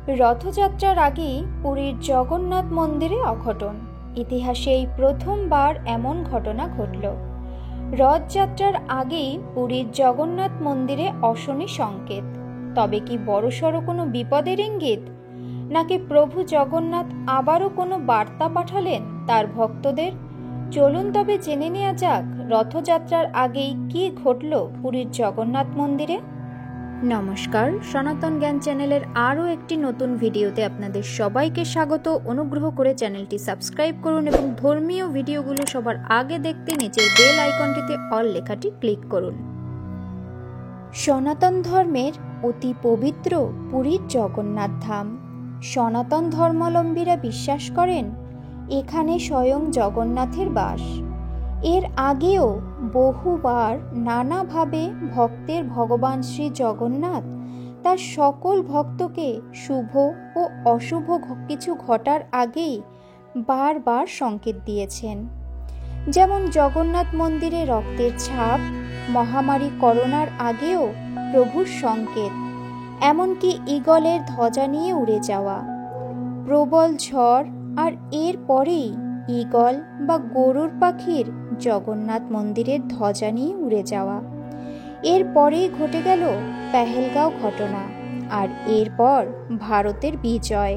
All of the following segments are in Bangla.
রথযাত্রার আগেই পুরীর জগন্নাথ মন্দিরে অঘটন। ইতিহাসে এই প্রথমবার এমন ঘটনা ঘটল। রথযাত্রার আগেই পুরীর জগন্নাথ মন্দিরে অশনি সংকেত। তবে কি বড়সড় কোনো বিপদের ইঙ্গিত, নাকি প্রভু জগন্নাথ আবারও কোনো বার্তা পাঠালেন তার ভক্তদের? চলুন তবে জেনে নেওয়া যাক রথযাত্রার আগেই কি ঘটল পুরীর জগন্নাথ মন্দিরে। নমস্কার, সনাতন জ্ঞান চ্যানেলের আরও একটি নতুন ভিডিওতে আপনাদের সবাইকে স্বাগত। অনুগ্রহ করে চ্যানেলটি সাবস্ক্রাইব করুন এবং ধর্মীয় ভিডিওগুলো সবার আগে দেখতে নিচের বেল আইকনটিতে অল লেখাটি ক্লিক করুন। সনাতন ধর্মের অতি পবিত্র পুরীর জগন্নাথ ধাম। সনাতন ধর্মাবলম্বীরা বিশ্বাস করেন এখানে স্বয়ং জগন্নাথের বাস। এর আগেও বহুবার নানাভাবে ভক্তের ভগবান শ্রী জগন্নাথ তার সকল ভক্তকে শুভ ও অশুভ কিছু ঘটার আগেই বারবার সংকেত দিয়েছেন। যেমন জগন্নাথ মন্দিরে রক্তের ছাপ, মহামারী করোনার আগেও প্রভুর সংকেত, এমনকি ঈগলের ধ্বজা নিয়ে উড়ে যাওয়া, প্রবল ঝড়, আর এর পরেই ঈগল বা গরুর পাখির জগন্নাথ মন্দিরের ধ্বজা নিয়ে উড়ে যাওয়া। এরপরেই ঘটে গেল পেহেলগাঁও ঘটনা, আর এরপর ভারতের বিজয়।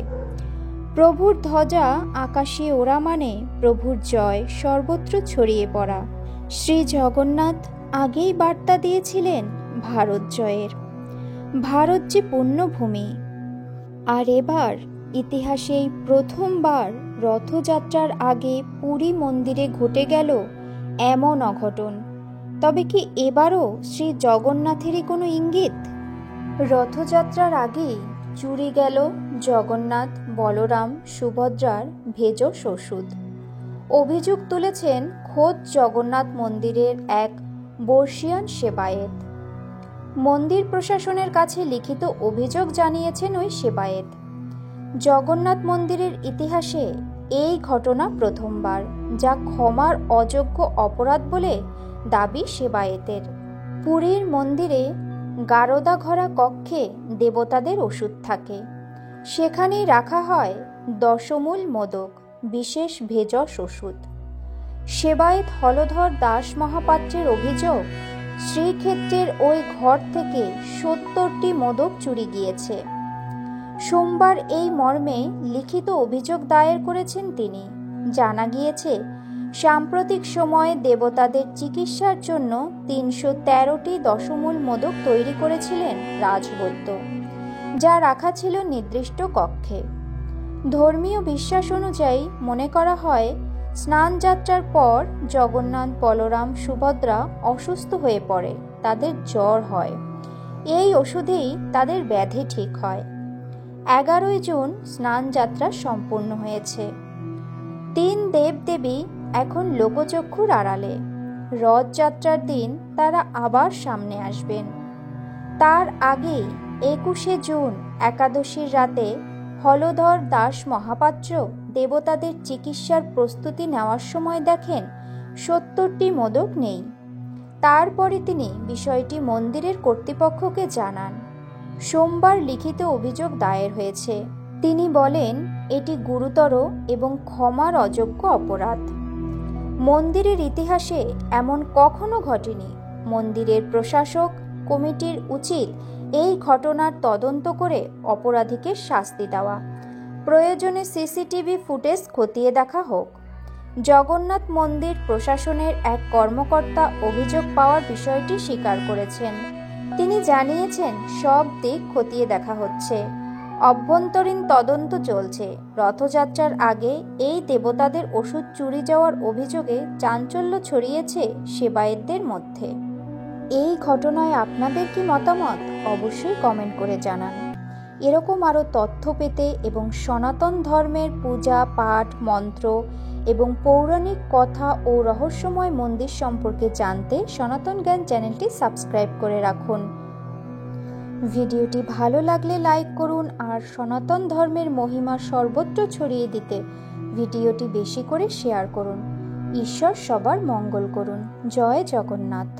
প্রভুর ধ্বজা আকাশে ওড়া মানে প্রভুর জয় সর্বত্র ছড়িয়ে পড়া। শ্রী জগন্নাথ আগেই বার্তা দিয়েছিলেন ভারত জয়ের। ভারত যে পুণ্যভূমি। আর এবার ইতিহাসেই প্রথমবার রথযাত্রার আগে পুরী মন্দিরে ঘটে গেল এমন অঘটন। তবে কি এবারও শ্রী জগন্নাথেরই কোনো ইঙ্গিত? রথযাত্রার আগেই চুরি গেল জগন্নাথ, বলরাম, সুভদ্রার ভেষজ ওষুধ। অভিযোগ তুলেছেন খোদ জগন্নাথ মন্দিরের এক বর্ষিয়ান সেবায়েত। মন্দির প্রশাসনের কাছে লিখিত অভিযোগ জানিয়েছেন ওই সেবায়েত। জগন্নাথ মন্দিরের ইতিহাসে এই ঘটনা প্রথমবার, যা ক্ষমার অযোগ্য অপরাধ বলে দাবি সেবায়েতের। পুরীর মন্দিরে গারদা ঘরা কক্ষে দেবতাদের ওষুধ থাকে। সেখানেই রাখা হয় দশমূল মোদক, বিশেষ ভেষজ ওষুধ। সেবায়েত হলধর দাস মহাপাত্রের অভিযোগ, শ্রীক্ষেত্রের ওই ঘর থেকে 70টি মোদক চুরি গিয়েছে। সোমবার এই মর্মে লিখিত অভিযোগ দায়ের করেছেন তিনি। জানা গিয়েছে, সাম্প্রতিক সময়ে দেবতাদের চিকিৎসার জন্য 313টি দশমূল মোদক তৈরি করেছিলেন রাজবৈদ্য, যা রাখা ছিল নির্দিষ্ট কক্ষে। ধর্মীয় বিশ্বাস অনুযায়ী মনে করা হয়, স্নান যাত্রার পর জগন্নাথ, বলরাম, সুভদ্রা অসুস্থ হয়ে পড়ে, তাদের জ্বর হয়। এই ওষুধেই তাদের ব্যাধি ঠিক হয়। 11ই জুন স্নান যাত্রা সম্পূর্ণ হয়েছে। 3 দেবদেবী এখন লোকচক্ষুর আড়ালে। রথযাত্রার দিন তারা আবার সামনে আসবেন। তার আগেই 21শে জুন একাদশীর রাতে হলধর দাস মহাপাত্র দেবতাদের চিকিৎসার প্রস্তুতি নেওয়ার সময় দেখেন 70টি মোদক নেই। তারপরে তিনি বিষয়টি মন্দিরের কর্তৃপক্ষকে জানান। সোমবার লিখিত অভিযোগ দায়ের হয়েছে। তিনি বলেন, এটি গুরুতর এবং ক্ষমার অযোগ্য অপরাধ। মন্দিরের ইতিহাসে এমন কখনো ঘটেনি। মন্দিরের প্রশাসক কমিটির উচিত এই ঘটনার তদন্ত করে অপরাধীকে শাস্তি দেওয়া। প্রয়োজনে সিসিটিভি ফুটেজ খতিয়ে দেখা হোক। জগন্নাথ মন্দির প্রশাসনের এক কর্মকর্তা অভিযোগ পাওয়ার বিষয়টি স্বীকার করেছেন। তিনি জানিয়েছেন, সব দিক খতিয়ে দেখা হচ্ছে, অভ্যন্তরীণ তদন্ত চলছে। রথযাত্রার আগে এই দেবতাদের ওষুধ চুরি যাওয়ার অভিযোগে চাঞ্চল্য ছড়িয়েছে সেবায়েতদের মধ্যে। এই ঘটনায় আপনাদের কি মতামত অবশ্যই কমেন্ট করে জানান। এরকম আরও তথ্য পেতে এবং সনাতন ধর্মের পূজা পাঠ, মন্ত্র এবং পৌরাণিক কথা ও রহস্যময় মন্দির সম্পর্কে জানতে সনাতন জ্ঞান চ্যানেলটি সাবস্ক্রাইব করে রাখুন। ভিডিওটি ভালো লাগলে লাইক করুন, আর সনাতন ধর্মের মহিমা সর্বত্র ছড়িয়ে দিতে ভিডিওটি বেশি করে শেয়ার করুন। ঈশ্বর সবার মঙ্গল করুন। জয় জগন্নাথ।